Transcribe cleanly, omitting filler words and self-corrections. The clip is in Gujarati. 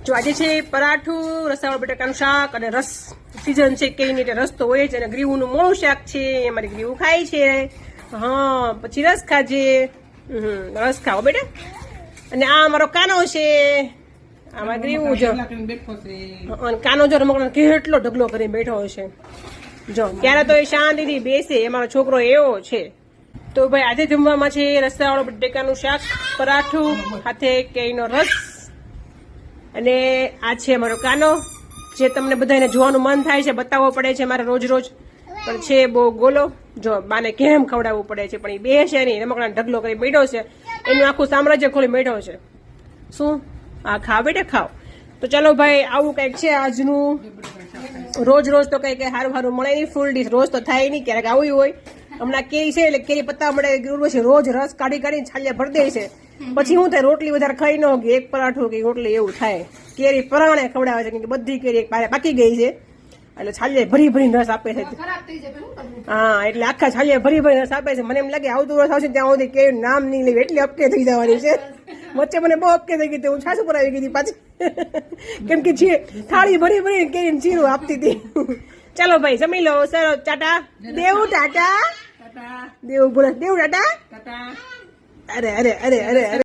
જો આજે છે પરાઠું, રસાવાળા બટાકાનું શાક અને રસ. સીઝન છે કઈ રીતે રસ તો હોય છે. અને ગ્રીવુંનું મોળું શાક છે. અમારી ગ્રીવું ખાય છે. હા, પછી રસ ખાજે. રસ ખાઓ બેટા. અને આ અમારો કાનો છે. આમાં ગ્રીવું જો કાનો જો રમકડા કેટલો ઢગલો કરીને બેઠો છે. જો ત્યારે તો એ શાંતિથી બેસે. અમારો છોકરો એવો છે. તો ભાઈ આજે જમવામાં છે રસાવાળો બટેકાનું શાક, પરાઠું, સાથે કેરીનો રસ. અને આ છે અમારો કાનો, જે તમને બધાને જોવાનું મન થાય છે, બતાવવો પડે છે મારે રોજ રોજ, પણ છે બહુ ગોલો. જો બાને કેમ ખવડાવવું પડે છે, પણ એ બે છે નહીં, રમકડા ઢગલો કરી બેઠો છે. એનું આખું સામ્રાજ્ય ખોલી બેઠો છે. શું? હા, ખાવ બેટા ખાવ. તો ચાલો ભાઈ, આવું કંઈક છે આજનું. રોજ રોજ તો કઈ સારું સારું મળે નહીં, ફૂલ ડીશ રોજ તો થાય નહીં, ક્યારેક આવું હોય. હમણાં કેરી છે એટલે કેરી પત્તા મળે, રોજ રસ કાઢી કાઢીને છાલિયા ભરી દે છે. પછી શું થાય, રોટલી વધારે ખાઈ ન હોય, એક પરાઠું કે રોટલી એવું થાય. કેરી પરાણે ખવડાવે છે, કે બધી કેરી એક પારે પાકી ગઈ છે, એટલે છાલિયા ભરી ભરીને રસ આપે છે. હા, એટલે આખા છાલિયા ભરી ભરીને રસ આપે છે. મને એમ લાગે આવતું વર્ષ આવશે ત્યાં સુધી કેરી નામ નહીં લેવી, એટલી અપકે થઈ જવાની છે. વચ્ચે મને બહુ અપકે થઈ ગઈ, હું છાસ ઉપર આવી ગઈ પાછી, કેમ કે થાળી ભરી ભરીને કેરીને ચીરું આપતી હતી. ચાલો ભાઈ, જમી લો. સર ટાટા દેવ, ટાટા દેવ, બોલે દેવ ટાટા. અરે અરે અરે અરે અરે.